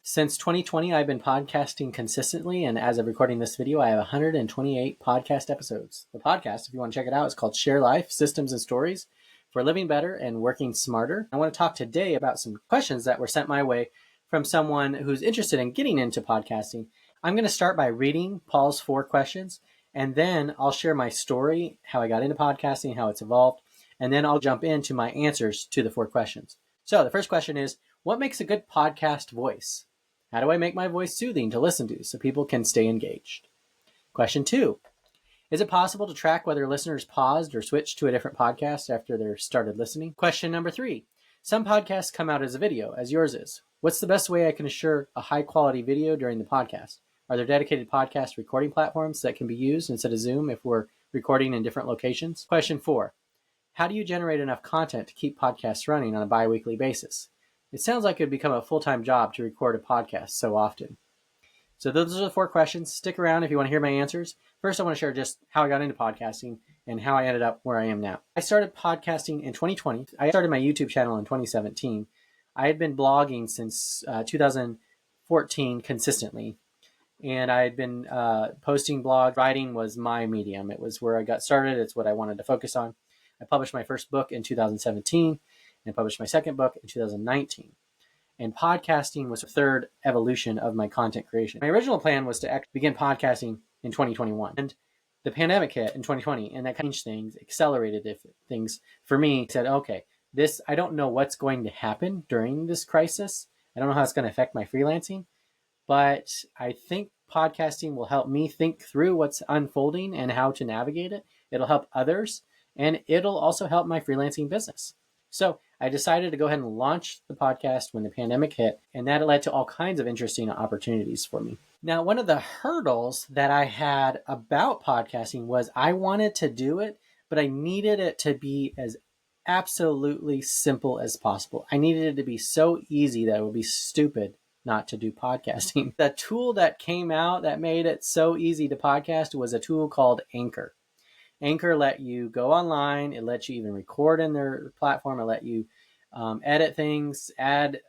Since 2020, I've been podcasting consistently, and as of recording this video, I have 128 podcast episodes. The podcast, if you want to check it out, is called Share Life, Systems and Stories for Living Better and Working Smarter. I want to talk today about some questions that were sent my way from someone who's interested in getting into podcasting. I'm going to start by reading Paul's 4 questions, and then I'll share my story, how I got into podcasting, how it's evolved, and then I'll jump into my answers to the 4 questions. So the first question is, what makes a good podcast voice? How do I make my voice soothing to listen to so people can stay engaged? Question 2, is it possible to track whether listeners paused or switched to a different podcast after they started listening? Question number 3, some podcasts come out as a video, as yours is. What's the best way I can assure a high quality video during the podcast? Are there dedicated podcast recording platforms that can be used instead of Zoom if we're recording in different locations? Question 4, how do you generate enough content to keep podcasts running on a bi-weekly basis? It sounds like it would become a full-time job to record a podcast so often. So those are the 4 questions. Stick around if you want to hear my answers. First, I want to share just how I got into podcasting and how I ended up where I am now. I started podcasting in 2020. I started my YouTube channel in 2017. I had been blogging since 2014 consistently. And I had been posting blogs. Writing was my medium. It was where I got started. It's what I wanted to focus on. I published my first book in 2017. And I published my second book in 2019. And podcasting was the 3rd evolution of my content creation. My original plan was to begin podcasting in 2021. And the pandemic hit in 2020, and that changed things, accelerated things for me. I said, okay, I don't know what's going to happen during this crisis. I don't know how it's going to affect my freelancing, but I think podcasting will help me think through what's unfolding and how to navigate it. It'll help others, and it'll also help my freelancing business. So I decided to go ahead and launch the podcast when the pandemic hit, and that led to all kinds of interesting opportunities for me. Now, one of the hurdles that I had about podcasting was I wanted to do it, but I needed it to be as absolutely simple as possible. I needed it to be so easy that it would be stupid not to do podcasting. The tool that came out that made it so easy to podcast was a tool called Anchor. Anchor let you go online. It lets you even record in their platform. It let you edit things, add,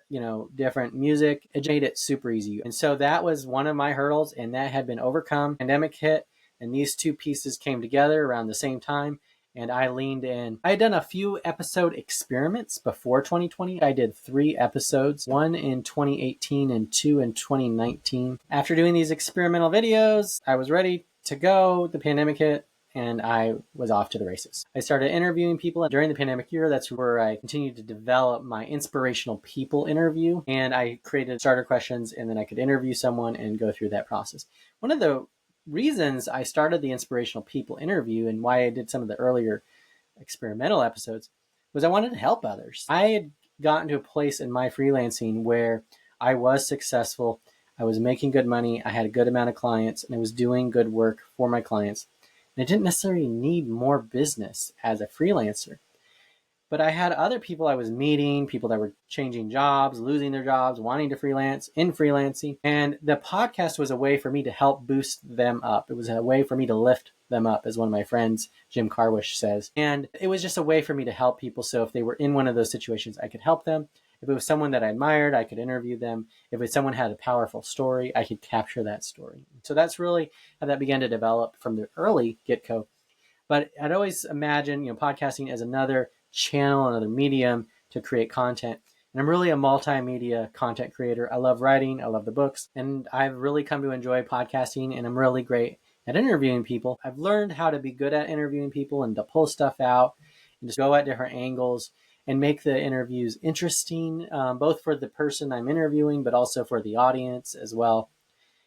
different music. It made it super easy. And so that was one of my hurdles, and that had been overcome. Pandemic hit, and these 2 pieces came together around the same time, and I leaned in. I had done a few episode experiments before 2020. I did 3 episodes, 1 in 2018 and 2 in 2019. After doing these experimental videos, I was ready to go. The pandemic hit, and I was off to the races. I started interviewing people during the pandemic year. That's where I continued to develop my inspirational people interview. And I created starter questions, and then I could interview someone and go through that process. One of the reasons I started the inspirational people interview and why I did some of the earlier experimental episodes was I wanted to help others. I had gotten to a place in my freelancing where I was successful. I was making good money. I had a good amount of clients, and I was doing good work for my clients. And I didn't necessarily need more business as a freelancer. But I had other people I was meeting, people that were changing jobs, losing their jobs, wanting to freelance, in freelancing. And the podcast was a way for me to help boost them up. It was a way for me to lift them up, as one of my friends, Jim Carwish, says. And it was just a way for me to help people. So if they were in one of those situations, I could help them. If it was someone that I admired, I could interview them. If it was someone had a powerful story, I could capture that story. So that's really how that began to develop from the early get-go. But I'd always imagine, podcasting as another channel, another medium to create content. And I'm really a multimedia content creator. I love writing. I love the books. And I've really come to enjoy podcasting, and I'm really great at interviewing people. I've learned how to be good at interviewing people and to pull stuff out and just go at different angles and make the interviews interesting, both for the person I'm interviewing, but also for the audience as well.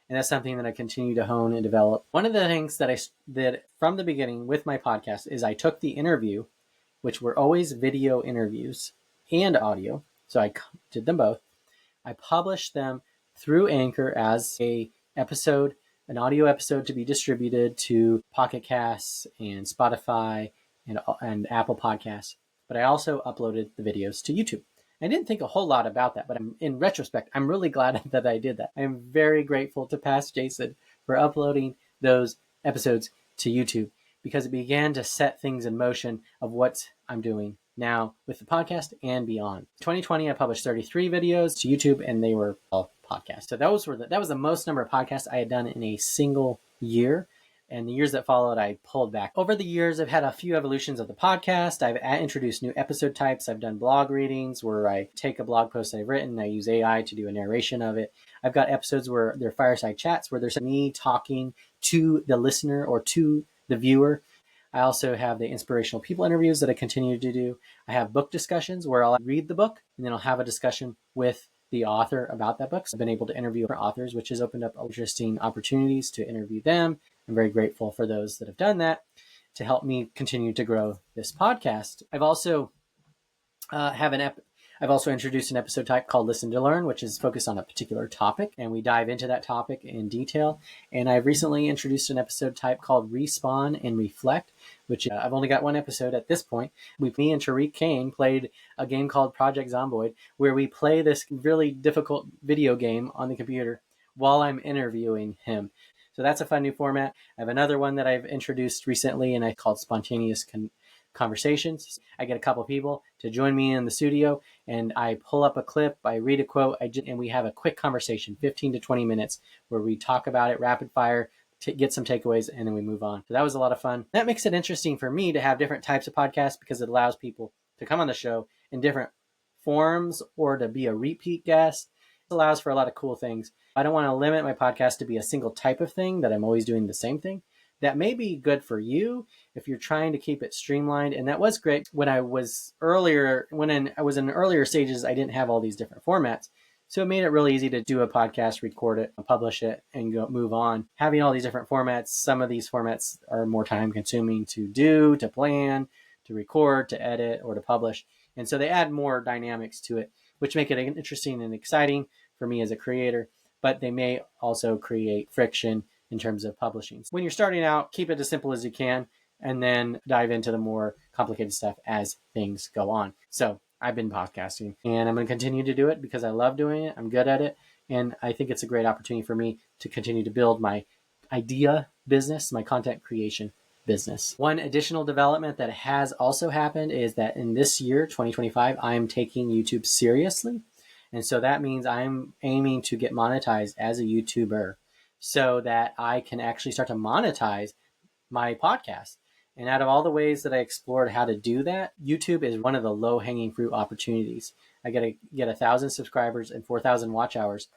And that's something that I continue to hone and develop. One of the things that I did from the beginning with my podcast is I took the interview, which were always video interviews and audio. So I did them both. I published them through Anchor as an audio episode to be distributed to Pocket Casts and Spotify and Apple Podcasts. But I also uploaded the videos to YouTube. I didn't think a whole lot about that, but in retrospect, I'm really glad that I did that. I am very grateful to past Jason for uploading those episodes to YouTube, because it began to set things in motion of what I'm doing now with the podcast and beyond. 2020, I published 33 videos to YouTube, and they were all podcast. So that was the most number of podcasts I had done in a single year. And the years that followed, I pulled back. Over the years, I've had a few evolutions of the podcast. I've introduced new episode types. I've done blog readings where I take a blog post I've written and I use AI to do a narration of it. I've got episodes where they're fireside chats where there's me talking to the listener or to the viewer. I also have the inspirational people interviews that I continue to do. I have book discussions where I'll read the book and then I'll have a discussion with the author about that book. So I've been able to interview authors, which has opened up interesting opportunities to interview them. I'm very grateful for those that have done that to help me continue to grow this podcast. I've also I've also introduced an episode type called Listen to Learn, which is focused on a particular topic, and we dive into that topic in detail. And I've recently introduced an episode type called Respawn and Reflect, which I've only got one episode at this point. Me and Tariq Kane played a game called Project Zomboid, where we play this really difficult video game on the computer while I'm interviewing him. So that's a fun new format. I have another one that I've introduced recently, and I called Spontaneous Conversations. I get a couple of people to join me in the studio, and I pull up a clip, I read a quote, and we have a quick conversation, 15 to 20 minutes, where we talk about it rapid fire, get some takeaways, and then we move on. So that was a lot of fun. That makes it interesting for me to have different types of podcasts because it allows people to come on the show in different forms or to be a repeat guest. It allows for a lot of cool things. I don't want to limit my podcast to be a single type of thing that I'm always doing the same thing. That may be good for you if you're trying to keep it streamlined. And that was great when I was in earlier stages, I didn't have all these different formats. So it made it really easy to do a podcast, record it, publish it, and move on. Having all these different formats, some of these formats are more time consuming to do, to plan, to record, to edit, or to publish. And so they add more dynamics to it, which make it interesting and exciting for me as a creator. But they may also create friction in terms of publishing. When you're starting out, keep it as simple as you can, and then dive into the more complicated stuff as things go on. So I've been podcasting, and I'm going to continue to do it because I love doing it. I'm good at it, and I think it's a great opportunity for me to continue to build my idea business, my content creation business. One additional development that has also happened is that in this year, 2025, I'm taking YouTube seriously. And so that means I'm aiming to get monetized as a YouTuber so that I can actually start to monetize my podcast. And out of all the ways that I explored how to do that, YouTube is one of the low-hanging fruit opportunities. I get 1,000 subscribers and 4,000 watch hours.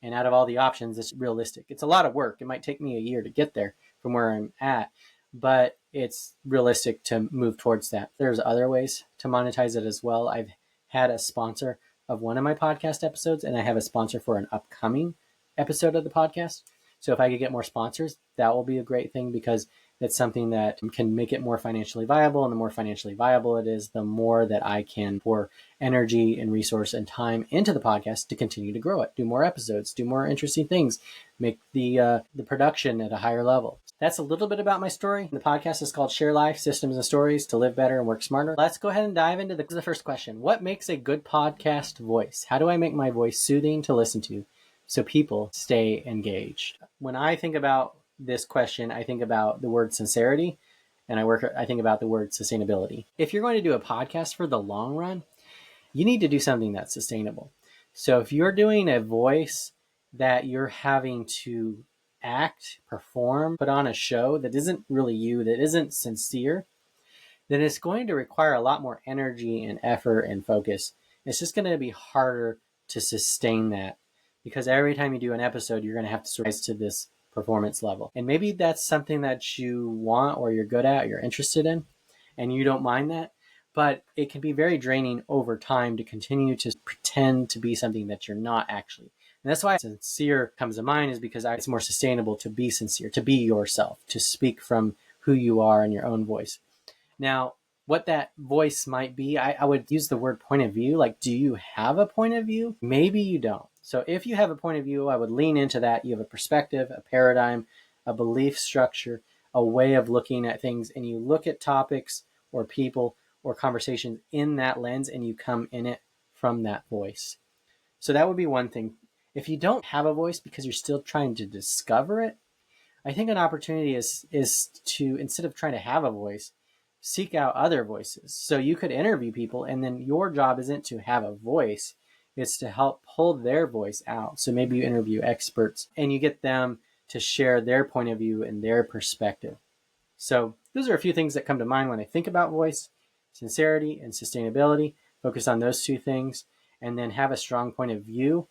And out of all the options, it's realistic. It's a lot of work. It might take me a year to get there from where I'm at, but it's realistic to move towards that. There's other ways to monetize it as well. I've had a sponsor of one of my podcast episodes, and I have a sponsor for an upcoming episode of the podcast. So if I could get more sponsors, that will be a great thing because it's something that can make it more financially viable. And the more financially viable it is, the more that I can pour energy and resource and time into the podcast to continue to grow it, do more episodes, do more interesting things, make the production at a higher level. That's a little bit about my story. The podcast is called Share Life, Systems and Stories to Live Better and Work Smarter. Let's go ahead and dive into the first question. What makes a good podcast voice? How do I make my voice soothing to listen to so people stay engaged? When I think about this question, I think about the word sincerity, and I think about the word sustainability. If you're going to do a podcast for the long run, you need to do something that's sustainable. So if you're doing a voice that you're having to act, perform, put on a show that isn't really you, that isn't sincere, then it's going to require a lot more energy and effort and focus. It's just going to be harder to sustain that because every time you do an episode, you're going to have to rise to this performance level. And maybe that's something that you want or you're good at, or you're interested in, and you don't mind that. But it can be very draining over time to continue to pretend to be something that you're not actually. And that's why sincere comes to mind, is because it's more sustainable to be sincere, to be yourself, to speak from who you are in your own voice. Now, what that voice might be, I would use the word point of view. Like, do you have a point of view? Maybe you don't. So if you have a point of view, I would lean into that. You have a perspective, a paradigm, a belief structure, a way of looking at things, and you look at topics or people or conversations in that lens, and you come in it from that voice. So that would be one thing. If you don't have a voice because you're still trying to discover it, I think an opportunity is to, instead of trying to have a voice, seek out other voices. So you could interview people, and then your job isn't to have a voice. It's to help pull their voice out. So maybe you interview experts and you get them to share their point of view and their perspective. So those are a few things that come to mind when I think about voice: sincerity and sustainability. Focus on those two things, and then have a strong point of view.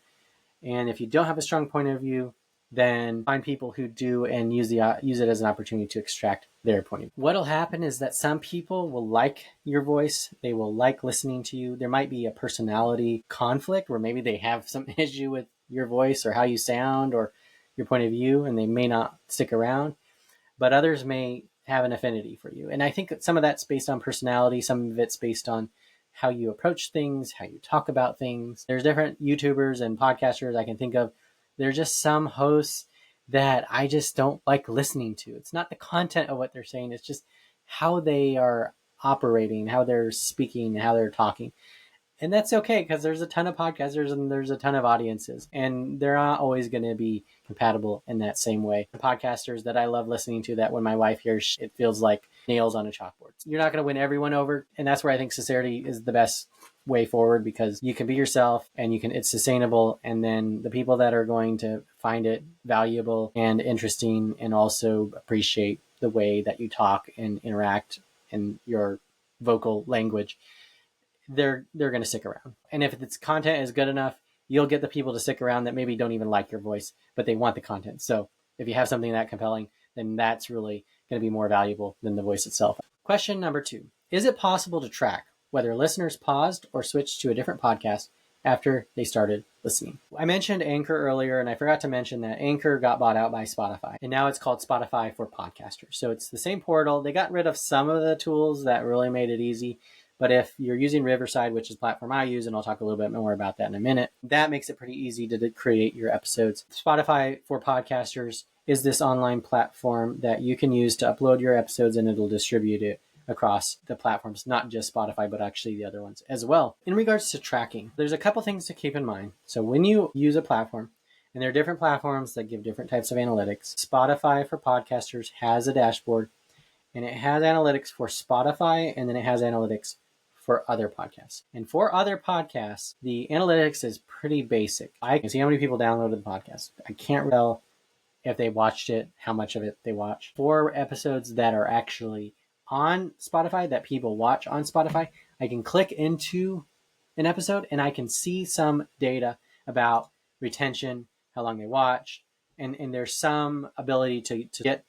And if you don't have a strong point of view, then find people who do and use it as an opportunity to extract their point of view. What'll happen is that some people will like your voice. They will like listening to you. There might be a personality conflict where maybe they have some issue with your voice or how you sound or your point of view, and they may not stick around. But others may have an affinity for you. And I think that some of that's based on personality. Some of it's based on how you approach things, how you talk about things. There's different YouTubers and podcasters I can think of. There's just some hosts that I just don't like listening to. It's not the content of what they're saying. It's just how they are operating, how they're speaking, how they're talking. And that's okay, because there's a ton of podcasters and there's a ton of audiences, and they're not always going to be compatible in that same way. The podcasters that I love listening to, that when my wife hears, it feels like nails on a chalkboard. You're not going to win everyone over, and that's where I think sincerity is the best way forward, because you can be yourself and it's sustainable, and then the people that are going to find it valuable and interesting and also appreciate the way that you talk and interact in your vocal language, they're going to stick around. And if its content is good enough, you'll get the people to stick around that maybe don't even like your voice, but they want the content. So if you have something that compelling, then that's really going to be more valuable than the voice itself. Question number 2. Is it possible to track whether listeners paused or switched to a different podcast after they started listening? I mentioned Anchor earlier, and I forgot to mention that Anchor got bought out by Spotify, and now it's called Spotify for Podcasters. So it's the same portal. They got rid of some of the tools that really made it easy. But if you're using Riverside, which is the platform I use, and I'll talk a little bit more about that in a minute, that makes it pretty easy to create your episodes. Spotify for Podcasters is this online platform that you can use to upload your episodes, and it'll distribute it across the platforms, not just Spotify, but actually the other ones as well. In regards to tracking, there's a couple things to keep in mind. So when you use a platform, and there are different platforms that give different types of analytics, Spotify for Podcasters has a dashboard, and it has analytics for Spotify, and then it has analytics for other podcasts. And for other podcasts, the analytics is pretty basic. I can see how many people downloaded the podcast. I can't tell if they watched it, how much of it they watched. For episodes that are actually on Spotify, that people watch on Spotify, I can click into an episode and I can see some data about retention, how long they watched, and there's some ability to get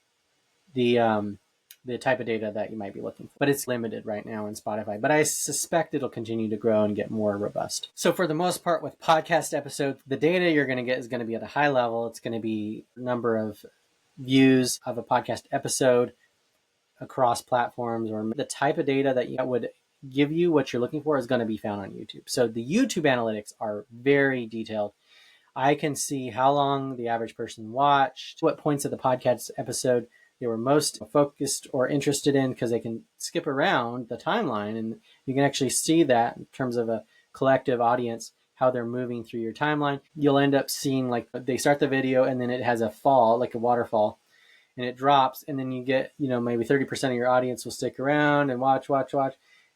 the type of data that you might be looking for. But it's limited right now in Spotify. But I suspect it'll continue to grow and get more robust. So for the most part with podcast episodes, the data you're going to get is going to be at a high level. It's going to be number of views of a podcast episode across platforms, or the type of data that would give you what you're looking for is going to be found on YouTube. So the YouTube analytics are very detailed. I can see how long the average person watched, what points of the podcast episode they were most focused or interested in, because they can skip around the timeline and you can actually see that in terms of a collective audience, how they're moving through your timeline. You'll end up seeing like they start the video and then it has a fall, like a waterfall, and it drops, and then you get, maybe 30% of your audience will stick around and watch,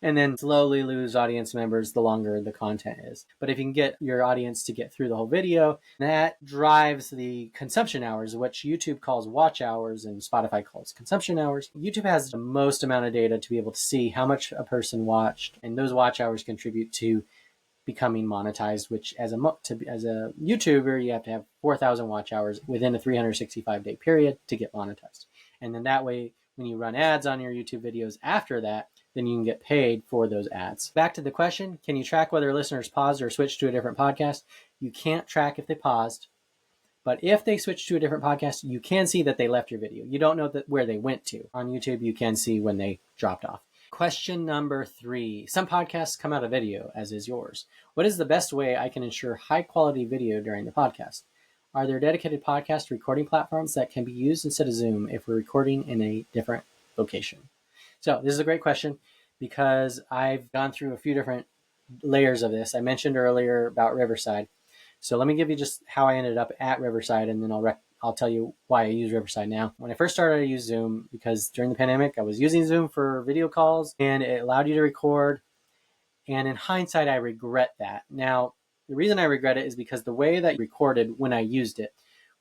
and then slowly lose audience members the longer the content is. But if you can get your audience to get through the whole video, that drives the consumption hours, which YouTube calls watch hours and Spotify calls consumption hours. YouTube has the most amount of data to be able to see how much a person watched, and those watch hours contribute to becoming monetized, which as a YouTuber, you have to have 4,000 watch hours within a 365-day period to get monetized. And then that way, when you run ads on your YouTube videos after that, then you can get paid for those ads. Back to the question, can you track whether listeners paused or switched to a different podcast? You can't track if they paused, but if they switched to a different podcast, you can see that they left your video. You don't know where they went to. On YouTube, you can see when they dropped off. Question number 3. Some podcasts come out of video, as is yours. What is the best way I can ensure high quality video during the podcast? Are there dedicated podcast recording platforms that can be used instead of Zoom if we're recording in a different location? So this is a great question because I've gone through a few different layers of this. I mentioned earlier about Riverside. So let me give you just how I ended up at Riverside, and then I'll tell you why I use Riverside now. When I first started, I used Zoom because during the pandemic, I was using Zoom for video calls and it allowed you to record. And in hindsight, I regret that. Now, The reason I regret it is because the way that it recorded when I used it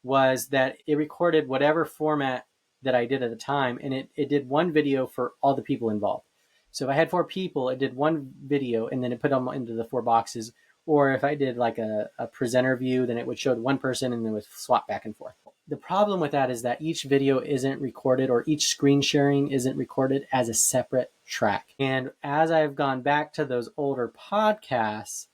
was that it recorded whatever format that I did at the time, and it did one video for all the people involved. So if I had 4 people, it did one video and then it put them into the 4 boxes. Or if I did like a presenter view, then it would show one person and then it would swap back and forth. The problem with that is that each video isn't recorded, or each screen sharing isn't recorded as a separate track. And as I've gone back to those older podcasts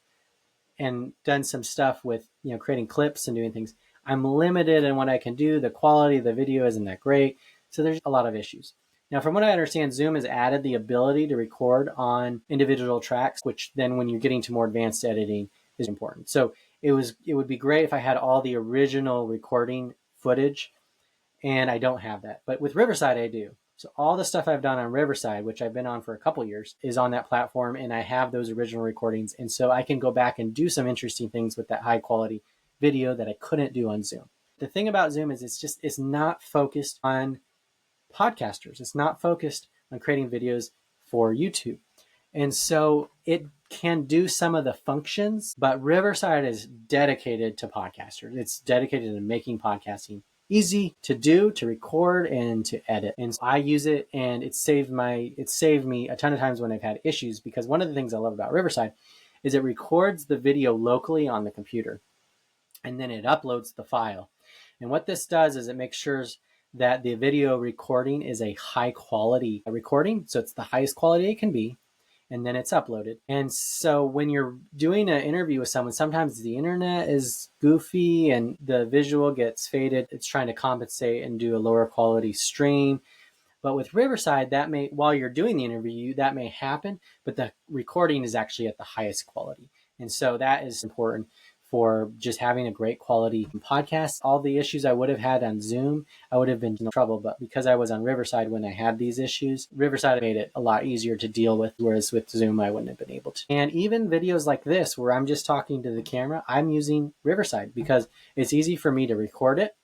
and done some stuff with, creating clips and doing things, I'm limited in what I can do. The quality of the video isn't that great. So there's a lot of issues. Now, from what I understand, Zoom has added the ability to record on individual tracks, which then when you're getting to more advanced editing is important. So it would be great if I had all the original recording footage, and I don't have that. But with Riverside, I do. So all the stuff I've done on Riverside, which I've been on for a couple years, is on that platform, and I have those original recordings. And so I can go back and do some interesting things with that high quality video that I couldn't do on Zoom. The thing about Zoom is it's not focused on podcasters. It's not focused on creating videos for YouTube. And so it can do some of the functions, but Riverside is dedicated to podcasters. It's dedicated to making podcasting easy to do, to record, and to edit. And so I use it, and it saved me a ton of times when I've had issues, because one of the things I love about Riverside is it records the video locally on the computer, and then it uploads the file. And what this does is it makes sure that the video recording is a high quality recording. So it's the highest quality it can be. And then it's uploaded. And so when you're doing an interview with someone, sometimes the internet is goofy and the visual gets faded. It's trying to compensate and do a lower quality stream. But with Riverside, while you're doing the interview, that may happen, but the recording is actually at the highest quality. And so that is important for just having a great quality podcast. All the issues I would have had on Zoom, I would have been in trouble. But because I was on Riverside when I had these issues, Riverside made it a lot easier to deal with, whereas with Zoom, I wouldn't have been able to. And even videos like this, where I'm just talking to the camera, I'm using Riverside because it's easy for me to record it.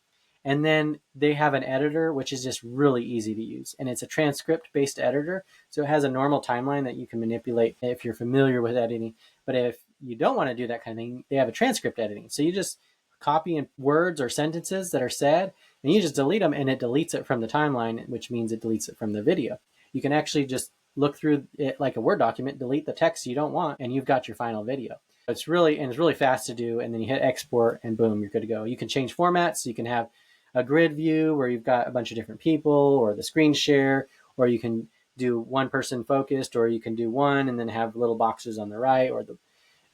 And then they have an editor, which is just really easy to use. And it's a transcript-based editor. So it has a normal timeline that you can manipulate if you're familiar with editing. But if you don't want to do that kind of thing, they have a transcript editing. So you just copy in words or sentences that are said, and you just delete them, and it deletes it from the timeline, which means it deletes it from the video. You can actually just look through it like a Word document, delete the text you don't want, and you've got your final video. It's really fast to do, and then you hit export, and boom, you're good to go. You can change formats, so you can have a grid view where you've got a bunch of different people, or the screen share, or you can do one person focused, or you can do one and then have little boxes on the right, or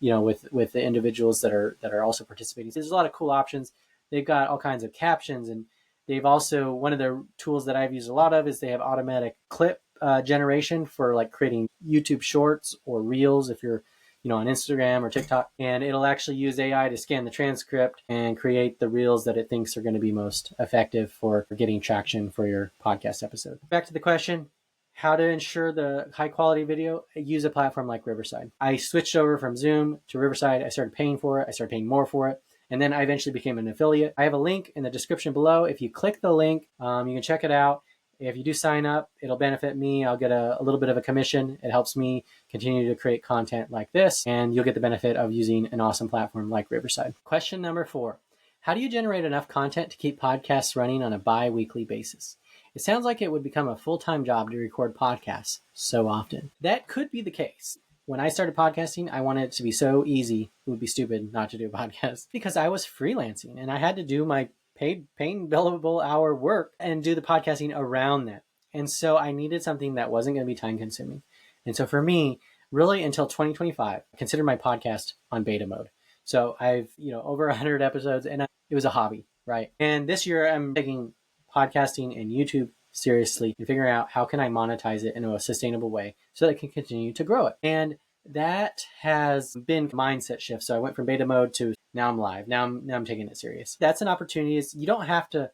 with the individuals that are also participating. So there's a lot of cool options. They've got all kinds of captions, and they've also, one of the tools that I've used a lot of is they have automatic clip generation for like creating YouTube shorts or reels if you're on Instagram or TikTok, and it'll actually use AI to scan the transcript and create the reels that it thinks are going to be most effective for getting traction for your podcast episode. Back to the question, how to ensure the high quality video. Use a platform like Riverside. I switched over from Zoom to Riverside. I started paying for it. I started paying more for it. And then I eventually became an affiliate. I have a link in the description below. If you click the link, you can check it out. If you do sign up, it'll benefit me. I'll get a little bit of a commission. It helps me continue to create content like this, and you'll get the benefit of using an awesome platform like Riverside. Question number 4. How do you generate enough content to keep podcasts running on a bi-weekly basis? It sounds like it would become a full-time job to record podcasts so often. That could be the case. When I started podcasting, I wanted it to be so easy. It would be stupid not to do a podcast because I was freelancing and I had to do my paying billable hour work and do the podcasting around that. And so I needed something that wasn't going to be time consuming. And so for me, really until 2025, I consider my podcast on beta mode. So I've, over 100 episodes, and it was a hobby, right? And this year I'm taking podcasting and YouTube seriously and figuring out how can I monetize it in a sustainable way so that I can continue to grow it. And that has been a mindset shift. So I went from beta mode to now I'm live. Now I'm taking it serious. That's an opportunity. You don't have to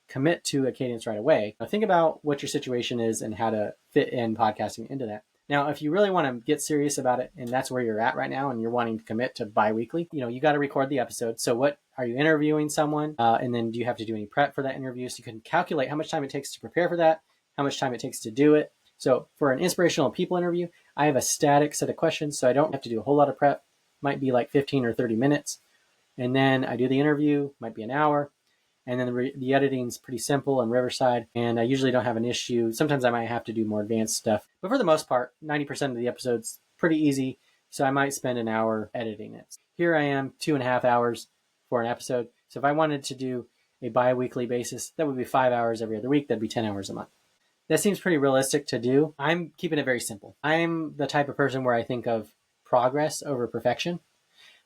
commit to a cadence right away. Now think about what your situation is and how to fit in podcasting into that. Now, if you really want to get serious about it, and that's where you're at right now, and you're wanting to commit to bi-weekly, you got to record the episode. So what are you interviewing someone? And then do you have to do any prep for that interview? So you can calculate how much time it takes to prepare for that, how much time it takes to do it. So for an inspirational people interview, I have a static set of questions, so I don't have to do a whole lot of prep. might be like 15 or 30 minutes. And then I do the interview, might be an hour. And then the editing's pretty simple in Riverside, and I usually don't have an issue. Sometimes I might have to do more advanced stuff, but for the most part, 90% of the episode's pretty easy, so I might spend an hour editing it. Here I am, 2.5 hours for an episode. So if I wanted to do a bi-weekly basis, that would be 5 hours every other week. That'd be 10 hours a month. That seems pretty realistic to do. I'm keeping it very simple. I'm the type of person where I think of progress over perfection.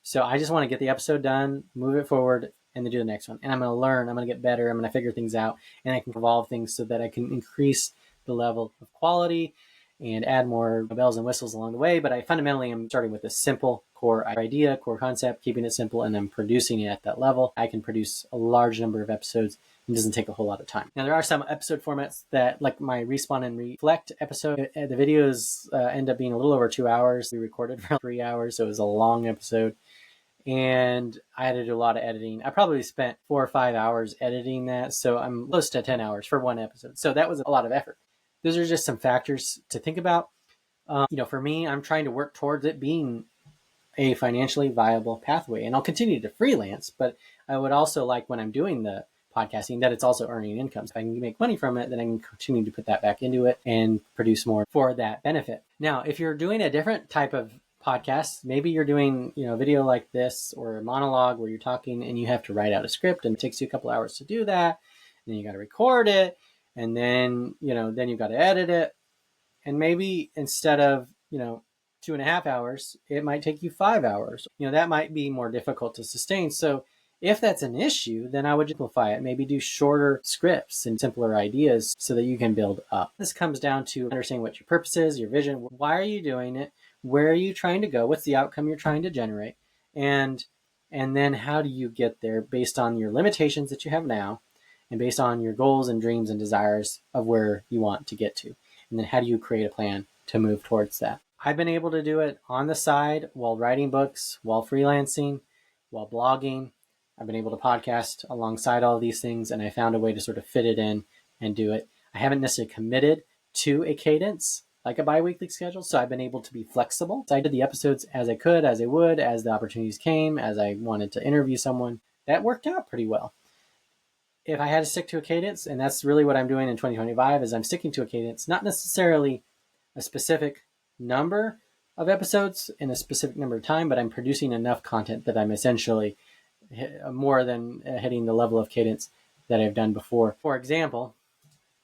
So I just want to get the episode done, move it forward, and then do the next one. And I'm going to learn, I'm going to get better, I'm going to figure things out, and I can evolve things so that I can increase the level of quality and add more bells and whistles along the way. But I fundamentally am starting with a simple core idea, core concept, keeping it simple, and I'm producing it at that level. I can produce a large number of episodes. It doesn't take a whole lot of time. Now, there are some episode formats that, like my Respawn and Reflect episode, the videos end up being a little over 2 hours. We recorded for 3 hours, so it was a long episode. And I had to do a lot of editing. I probably spent 4 or 5 hours editing that. So I'm close to 10 hours for one episode. So that was a lot of effort. Those are just some factors to think about. For me, I'm trying to work towards it being a financially viable pathway. And I'll continue to freelance, but I would also like when I'm doing the podcasting that it's also earning income. So if I can make money from it, then I can continue to put that back into it and produce more for that benefit. Now, if you're doing a different type of podcast, maybe you're doing a video like this or a monologue where you're talking and you have to write out a script and it takes you a couple hours to do that. And then you got to record it, and then then you got to edit it. And maybe instead of 2.5 hours, it might take you 5 hours. That might be more difficult to sustain. So if that's an issue, then I would simplify it. Maybe do shorter scripts and simpler ideas so that you can build up. This comes down to understanding what your purpose is, your vision. Why are you doing it? Where are you trying to go? What's the outcome you're trying to generate? And then how do you get there based on your limitations that you have now and based on your goals and dreams and desires of where you want to get to? And then how do you create a plan to move towards that? I've been able to do it on the side while writing books, while freelancing, while blogging. I've been able to podcast alongside all of these things, and I found a way to sort of fit it in and do it. I haven't necessarily committed to a cadence like a bi-weekly schedule, so I've been able to be flexible. So I did the episodes as I could, as I would, as the opportunities came, as I wanted to interview someone. That worked out pretty well. If I had to stick to a cadence, and that's really what I'm doing in 2025, is I'm sticking to a cadence, not necessarily a specific number of episodes in a specific number of time, but I'm producing enough content that I'm essentially more than hitting the level of cadence that I've done before. For example,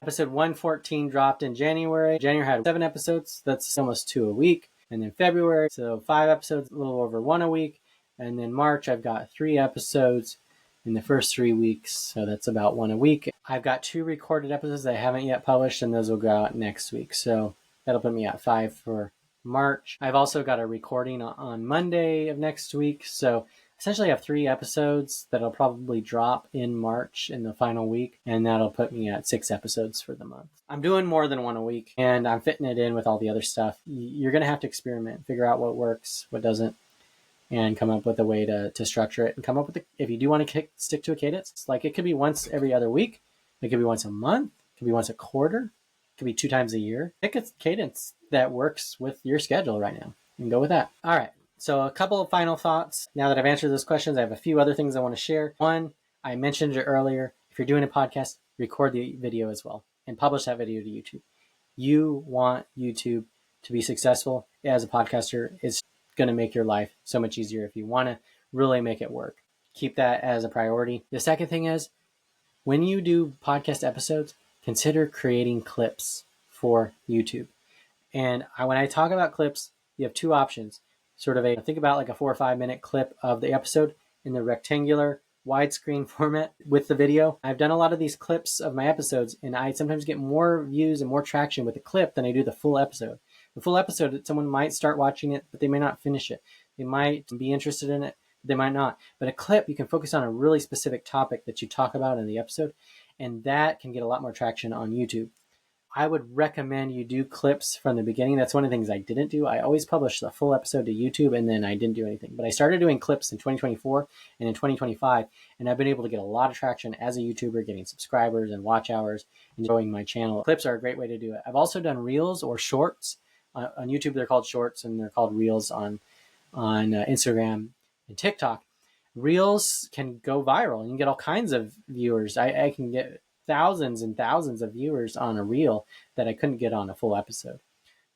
episode 114 dropped in January. January had 7 episodes. That's almost 2 a week. And then February, so 5 episodes, a little over 1 a week. And then March, I've got 3 episodes in the first 3 weeks. So that's about 1 a week. I've got 2 recorded episodes that I haven't yet published, and those will go out next week. So that'll put me at 5 for March. I've also got a recording on Monday of next week. So essentially I have 3 episodes that'll probably drop in March in the final week, and that'll put me at 6 episodes for the month. I'm doing more than 1 a week, and I'm fitting it in with all the other stuff. You're going to have to experiment, figure out what works, what doesn't, and come up with a way to structure it and come up with if you do want to stick to a cadence, like it could be once every other week, it could be once a month, it could be once a quarter, it could be 2 times a year. Pick a cadence that works with your schedule right now and go with that. All right. So a couple of final thoughts. Now that I've answered those questions, I have a few other things I want to share. One, I mentioned it earlier. If you're doing a podcast, record the video as well and publish that video to YouTube. You want YouTube to be successful as a podcaster. It's going to make your life so much easier if you want to really make it work. Keep that as a priority. The second thing is, when you do podcast episodes, consider creating clips for YouTube. And when I talk about clips, you have 2 options. Think about like a 4 or 5 minute clip of the episode in the rectangular widescreen format with the video. I've done a lot of these clips of my episodes, and I sometimes get more views and more traction with the clip than I do the full episode. The full episode, someone might start watching it, but they may not finish it. They might be interested in it, but they might not. But a clip, you can focus on a really specific topic that you talk about in the episode, and that can get a lot more traction on YouTube. I would recommend you do clips from the beginning. That's one of the things I didn't do. I always published the full episode to YouTube, and then I didn't do anything. But I started doing clips in 2024 and in 2025, and I've been able to get a lot of traction as a YouTuber, getting subscribers and watch hours and growing my channel. Clips are a great way to do it. I've also done reels or shorts. On YouTube, they're called shorts, and they're called reels on on Instagram and TikTok, Reels can go viral and you can get all kinds of viewers. I can get thousands and thousands of viewers on a Reel that I couldn't get on a full episode.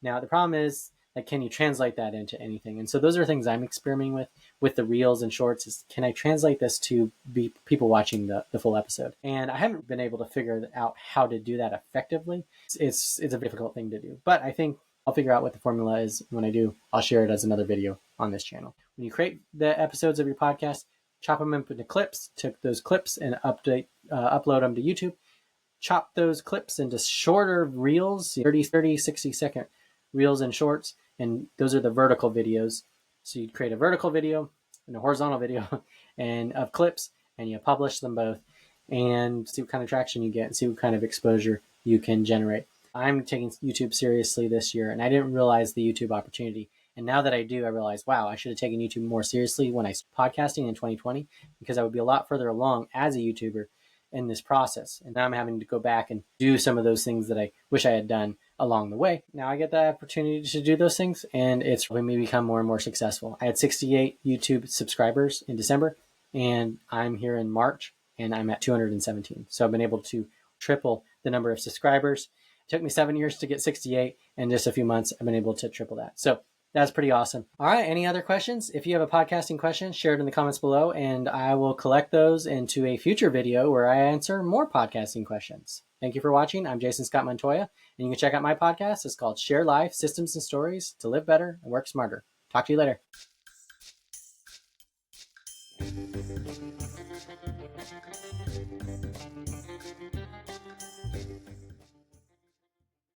Now, the problem is, like, can you translate that into anything? And so those are things I'm experimenting with the Reels and Shorts is, can I translate this to be people watching the full episode? And I haven't been able to figure out how to do that effectively. It's a difficult thing to do, but I think I'll figure out what the formula is. When I do, I'll share it as another video on this channel. When you create the episodes of your podcast, chop them into clips, take those clips and upload them to YouTube. Chop those clips into shorter reels, 30, 60-second reels and shorts, and those are the vertical videos. So you create a vertical video and a horizontal video and of clips, and you publish them both and see what kind of traction you get and see what kind of exposure you can generate. I'm taking YouTube seriously this year, and I didn't realize the YouTube opportunity. And now that I do, I realize, wow, I should have taken YouTube more seriously when I started podcasting in 2020, because I would be a lot further along as a YouTuber in this process. And now I'm having to go back and do some of those things that I wish I had done along the way. Now I get the opportunity to do those things, and it's made me become more and more successful. I had 68 YouTube subscribers in December, and I'm here in March, and I'm at 217. So I've been able to triple the number of subscribers. It took me 7 years to get 68, and just a few months, I've been able to triple that. So that's pretty awesome. All right. Any other questions? If you have a podcasting question, share it in the comments below, and I will collect those into a future video where I answer more podcasting questions. Thank you for watching. I'm Jason Scott Montoya, and you can check out my podcast. It's called Share Life, Systems and Stories to Live Better and Work Smarter. Talk to you later.